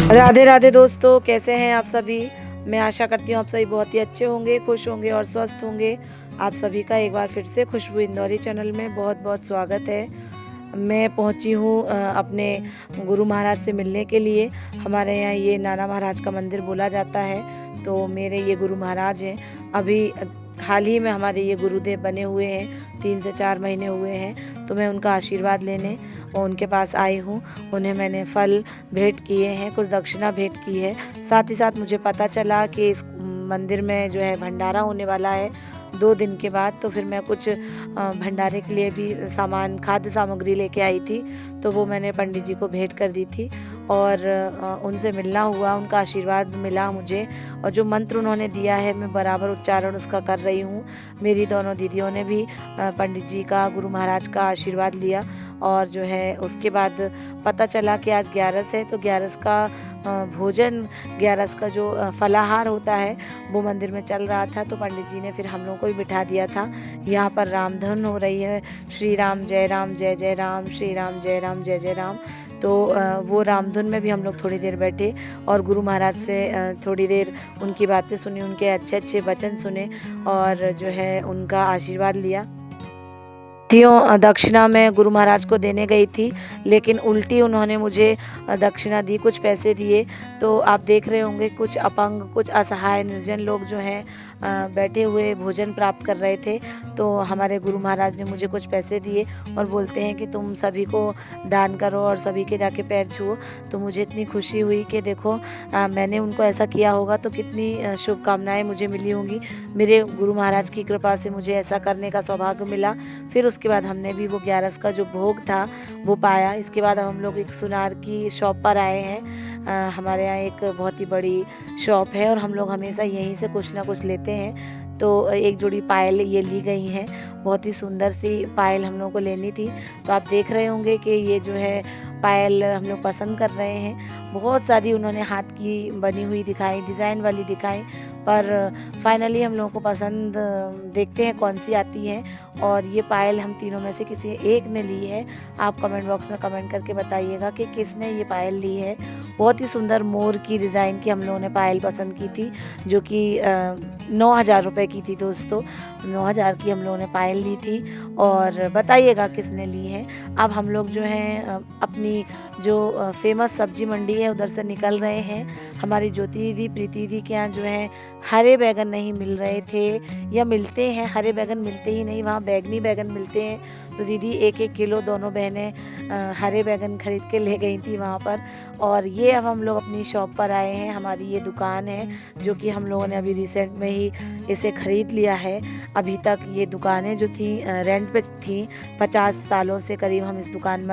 राधे राधे दोस्तों, कैसे हैं आप सभी। मैं आशा करती हूँ आप सभी बहुत ही अच्छे होंगे, खुश होंगे और स्वस्थ होंगे। आप सभी का एक बार फिर से खुशबू इंदौरी चैनल में बहुत बहुत स्वागत है। मैं पहुँची हूँ अपने गुरु महाराज से मिलने के लिए। हमारे यहाँ ये नाना महाराज का मंदिर बोला जाता है, तो मेरे ये गुरु महाराज हैं। अभी हाल ही में हमारे ये गुरुदेव बने हुए हैं, 3 से 4 महीने हुए हैं। तो मैं उनका आशीर्वाद लेने और उनके पास आई हूँ। उन्हें मैंने फल भेंट किए हैं, कुछ दक्षिणा भेंट की है। साथ ही साथ मुझे पता चला कि इस मंदिर में जो है भंडारा होने वाला है 2 दिन के बाद। तो फिर मैं कुछ भंडारे के लिए भी सामान, खाद्य सामग्री लेके आई थी, तो वो मैंने पंडित जी को भेंट कर दी थी और उनसे मिलना हुआ, उनका आशीर्वाद मिला मुझे। और जो मंत्र उन्होंने दिया है मैं बराबर उच्चारण उसका कर रही हूँ। मेरी दोनों दीदियों ने भी पंडित जी का, गुरु महाराज का आशीर्वाद लिया। और जो है उसके बाद पता चला कि आज 11 है, तो 11 का भोजन, 11 का जो फलाहार होता है वो मंदिर में चल रहा था। तो पंडित जी ने फिर हम लोगों को भी बिठा दिया था। यहाँ पर रामधुन हो रही है, श्री राम जय जय राम, श्री राम जय जय राम। तो वो रामधुन में भी हम लोग थोड़ी देर बैठे और गुरु महाराज से थोड़ी देर उनकी बातें सुनी, उनके अच्छे अच्छे वचन सुने और जो है उनका आशीर्वाद लिया। दक्षिणा मैं गुरु महाराज को देने गई थी, लेकिन उल्टी उन्होंने मुझे दक्षिणा दी, कुछ पैसे दिए। तो आप देख रहे होंगे कुछ अपंग, कुछ असहाय निर्जन लोग जो हैं बैठे हुए भोजन प्राप्त कर रहे थे। तो हमारे गुरु महाराज ने मुझे कुछ पैसे दिए और बोलते हैं कि तुम सभी को दान करो और सभी के जाके पैर छुओ। तो मुझे इतनी खुशी हुई कि देखो मैंने उनको ऐसा किया होगा तो कितनी शुभकामनाएं मुझे मिली होंगी। मेरे गुरु महाराज की कृपा से मुझे ऐसा करने का सौभाग्य मिला। फिर उसके बाद हमने भी वो 11 का जो भोग था वो पाया। इसके बाद अब हम लोग एक सुनार की शॉप पर आए हैं। हमारे यहाँ एक बहुत ही बड़ी शॉप है और हम लोग हमेशा यहीं से कुछ ना कुछ लेते हैं। तो एक जोड़ी पायल ये ली गई हैं, बहुत ही सुंदर सी पायल हम लोगों को लेनी थी। तो आप देख रहे होंगे कि ये जो है पायल हम लोग पसंद कर रहे हैं। बहुत सारी उन्होंने हाथ की बनी हुई दिखाई, डिज़ाइन वाली दिखाई, पर फाइनली हम लोगों को पसंद, देखते हैं कौन सी आती है। और ये पायल हम तीनों में से किसी एक ने ली है। आप कमेंट बॉक्स में कमेंट करके बताइएगा कि किसने ये पायल ली है। बहुत ही सुंदर मोर की डिज़ाइन की हम लोगों ने पायल पसंद की थी, जो कि 9,000 रुपये की थी दोस्तों। 9,000 की हम लोगों ने पायल ली थी और बताइएगा किसने ली है। अब हम लोग जो हैं अपनी जो फेमस सब्जी मंडी है उधर से निकल रहे हैं। हमारी ज्योति दीदी, प्रीति दीदी के यहाँ जो है हरे बैगन नहीं मिल रहे थे, या मिलते हैं, हरे बैगन मिलते ही नहीं, वहाँ बैगनी बैगन मिलते हैं। तो दीदी 1-1 किलो दोनों बहनें हरे बैगन खरीद के ले गई थी वहाँ पर। और ये अब हम लोग अपनी शॉप पर आए हैं। हमारी ये दुकान है जो कि हम लोगों ने अभी रिसेंट में ही इसे ख़रीद लिया है। अभी तक ये दुकानें जो थी रेंट पे थी, 50 सालों से करीब हम इस दुकान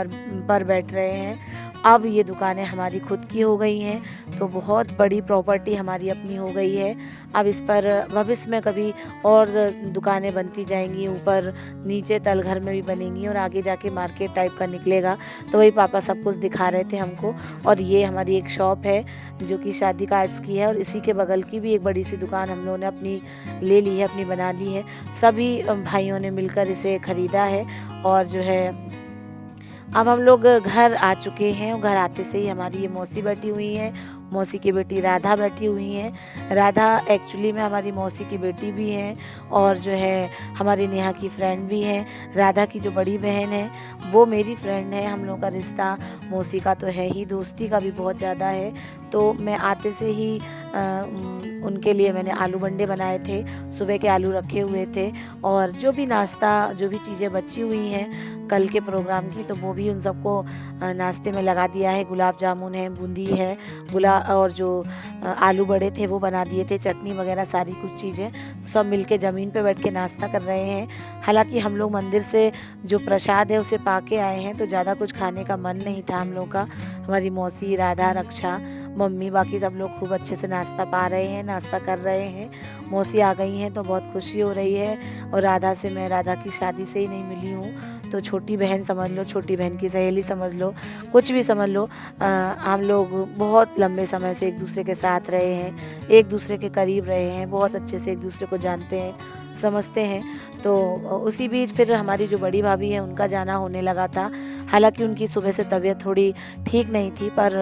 पर बैठ रहे हैं। अब ये दुकानें हमारी खुद की हो गई हैं, तो बहुत बड़ी प्रॉपर्टी हमारी अपनी हो गई है। अब इस पर भविष्य में कभी और दुकानें बनती जाएंगी, ऊपर नीचे तल घर में भी बनेंगी और आगे जाके मार्केट टाइप का निकलेगा। तो वही पापा सब कुछ दिखा रहे थे हमको। और ये हमारी एक शॉप है जो कि शादी कार्ड्स की है, और इसी के बगल की भी एक बड़ी सी दुकान हम लोगों ने अपनी ले ली है, अपनी बना ली है। सभी भाइयों ने मिलकर इसे ख़रीदा है। और जो है अब हम लोग घर आ चुके हैं और घर आते से ही हमारी ये मौसी बैठी हुई है। मौसी की बेटी राधा बैठी हुई हैं। राधा एक्चुअली में हमारी मौसी की बेटी भी हैं और जो है हमारी नेहा की फ्रेंड भी हैं। राधा की जो बड़ी बहन है वो मेरी फ्रेंड है। हम लोगों का रिश्ता मौसी का तो है ही, दोस्ती का भी बहुत ज़्यादा है। तो मैं आते से ही उनके लिए मैंने आलू बंडे बनाए थे, सुबह के आलू रखे हुए थे, और जो भी नाश्ता, जो भी चीज़ें बची हुई हैं कल के प्रोग्राम की, तो वो भी उन सबको नाश्ते में लगा दिया है। गुलाब जामुन है, बूंदी है, और जो आलू बड़े थे वो बना दिए थे, चटनी वगैरह सारी कुछ चीज़ें, सब मिलके ज़मीन पे बैठ के नाश्ता कर रहे हैं। हालांकि हम लोग मंदिर से जो प्रसाद है उसे पा के आए हैं, तो ज़्यादा कुछ खाने का मन नहीं था हम लोग का। हमारी मौसी, राधा, रक्षा, मम्मी, बाकी सब लोग खूब अच्छे से नाश्ता पा रहे हैं, नाश्ता कर रहे हैं। मौसी आ गई हैं तो बहुत खुशी हो रही है। और राधा से मैं राधा की शादी से ही नहीं मिली हूँ, तो छोटी बहन समझ लो, छोटी बहन की सहेली समझ लो, कुछ भी समझ लो। हम लोग बहुत लंबे समय से एक दूसरे के साथ रहे हैं, एक दूसरे के करीब रहे हैं, बहुत अच्छे से एक दूसरे को जानते हैं। समझते हैं। तो उसी बीच फिर हमारी जो बड़ी भाभी है उनका जाना होने लगा था। हालांकि उनकी सुबह से तबीयत थोड़ी ठीक नहीं थी, पर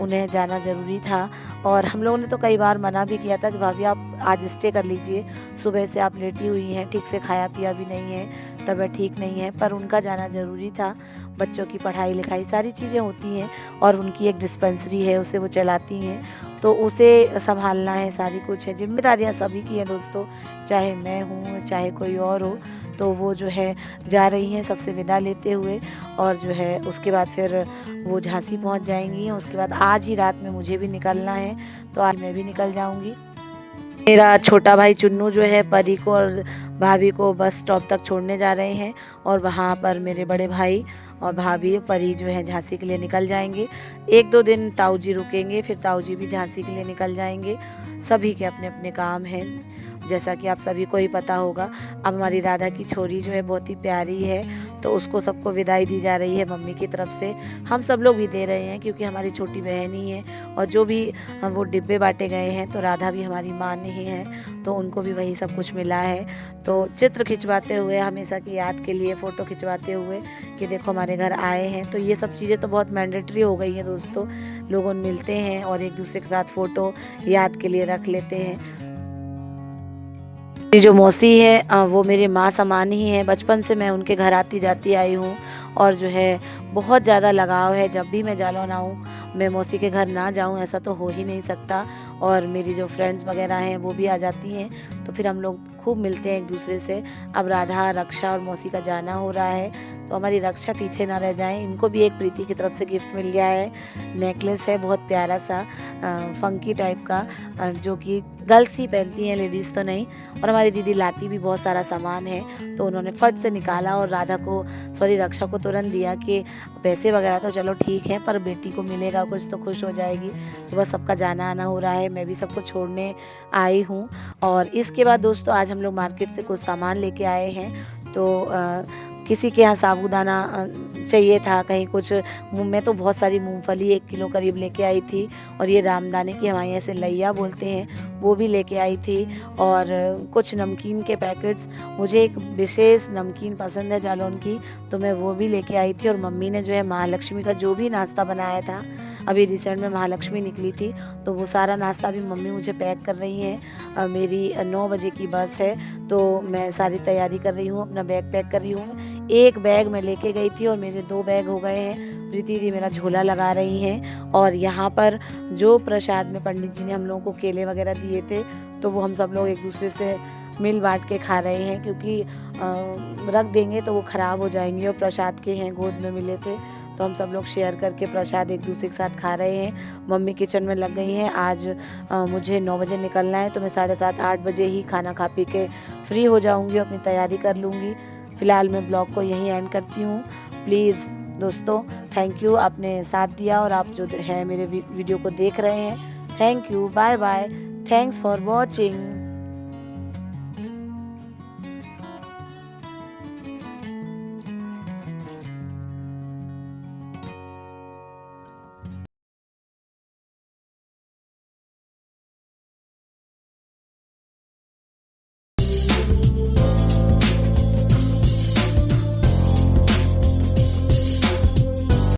उन्हें जाना ज़रूरी था। और हम लोगों ने तो कई बार मना भी किया था कि भाभी आप आज स्टे कर लीजिए, सुबह से आप लेटी हुई हैं, ठीक से खाया पिया भी नहीं है, तबीयत ठीक नहीं है, पर उनका जाना ज़रूरी था। बच्चों की पढ़ाई लिखाई सारी चीज़ें होती हैं, और उनकी एक डिस्पेंसरी है, उसे वो चलाती हैं, तो उसे संभालना है, सारी कुछ है, जिम्मेदारियाँ सभी की हैं दोस्तों, चाहे मैं हूँ चाहे कोई और हो। तो वो जो है जा रही हैं सबसे विदा लेते हुए, और जो है उसके बाद फिर वो झांसी पहुँच जाएंगी। उसके बाद आज ही रात में मुझे भी निकलना है, तो आज मैं भी निकल जाऊँगी। मेरा छोटा भाई चुन्नू जो है परी को और भाभी को बस स्टॉप तक छोड़ने जा रहे हैं, और वहाँ पर मेरे बड़े भाई और भाभी परी जो है झांसी के लिए निकल जाएंगे। 1-2 दिन ताऊ जी रुकेंगे, फिर ताऊ जी भी झांसी के लिए निकल जाएंगे। सभी के अपने अपने काम हैं, जैसा कि आप सभी को ही पता होगा। अब हमारी राधा की छोरी जो है बहुत ही प्यारी है, तो उसको सबको विदाई दी जा रही है मम्मी की तरफ से। हम सब लोग भी दे रहे हैं क्योंकि हमारी छोटी बहन ही है, और जो भी वो डिब्बे बांटे गए हैं तो राधा भी हमारी माँ नहीं है, तो उनको भी वही सब कुछ मिला है। तो चित्र खिंचवाते हुए, हमेशा की याद के लिए फ़ोटो खिंचवाते हुए कि देखो हमारे घर आए हैं, तो ये सब चीज़ें तो बहुत मैंडेटरी हो गई हैं दोस्तों। लोग मिलते हैं और एक दूसरे के साथ फ़ोटो याद के लिए रख लेते हैं। मेरी जो मौसी है वो मेरी माँ समान ही है। बचपन से मैं उनके घर आती जाती आई हूँ, और जो है बहुत ज़्यादा लगाव है। जब भी मैं जालौन आऊँ, मैं मौसी के घर ना जाऊँ ऐसा तो हो ही नहीं सकता। और मेरी जो फ्रेंड्स वगैरह हैं वो भी आ जाती हैं, तो फिर हम लोग खूब मिलते हैं एक दूसरे से। अब राधा, रक्षा और मौसी का जाना हो रहा है, तो हमारी रक्षा पीछे ना रह जाए। इनको भी एक प्रीति की तरफ से गिफ्ट मिल गया है, नेकलेस है बहुत प्यारा सा, फंकी टाइप का, जो कि गर्ल्स ही पहनती हैं, लेडीज़ तो नहीं। और हमारी दीदी लाती भी बहुत सारा सामान है, तो उन्होंने फट से निकाला और राधा को, सॉरी रक्षा को तुरंत दिया कि पैसे वगैरह तो चलो ठीक है, पर बेटी को मिलेगा कुछ तो खुश हो जाएगी। तो बस सबका जाना आना हो रहा है, मैं भी सबको छोड़ने आई हूँ। और इसके बाद दोस्तों आज हम लोग मार्केट से कुछ सामान लेके आए हैं। तो किसी के यहाँ साबूदाना चाहिए था, कहीं कुछ। मैं तो बहुत सारी मूंगफली 1 किलो करीब लेके आई थी, और ये रामदाने की हमारे यहाँ से लैया बोलते हैं, वो भी लेके आई थी। और कुछ नमकीन के पैकेट्स, मुझे एक विशेष नमकीन पसंद है जालौन की, तो मैं वो भी लेके आई थी। और मम्मी ने जो है महालक्ष्मी का जो भी नाश्ता बनाया था, अभी रिसेंट में महालक्ष्मी निकली थी, तो वो सारा नाश्ता भी मम्मी मुझे पैक कर रही हैं। मेरी 9 बजे की बस है, तो मैं सारी तैयारी कर रही हूँ, अपना बैग पैक कर रही हूँ। 1 बैग मैं लेके गई थी और मेरे 2 बैग हो गए हैं। प्रीति दी मेरा झोला लगा रही हैं, और यहाँ पर जो प्रसाद में पंडित जी ने हम लोगों को केले वगैरह दिए थे, तो वो हम सब लोग एक दूसरे से मिल बांट के खा रहे हैं, क्योंकि रख देंगे तो वो ख़राब हो जाएंगे, और प्रसाद के हैं, गोद में मिले थे, तो हम सब लोग शेयर करके प्रसाद एक दूसरे के साथ खा रहे हैं। मम्मी किचन में लग गई हैं। आज मुझे 9 बजे निकलना है, तो मैं 7:30-8 बजे ही खाना खा पी के फ्री हो जाऊंगी, अपनी तैयारी कर लूँगी। फ़िलहाल मैं ब्लॉग को यहीं एंड करती हूँ। प्लीज़ दोस्तों, थैंक यू, आपने साथ दिया, और आप जो है मेरे वीडियो को देख रहे हैं, thank you, bye bye, thanks for watching.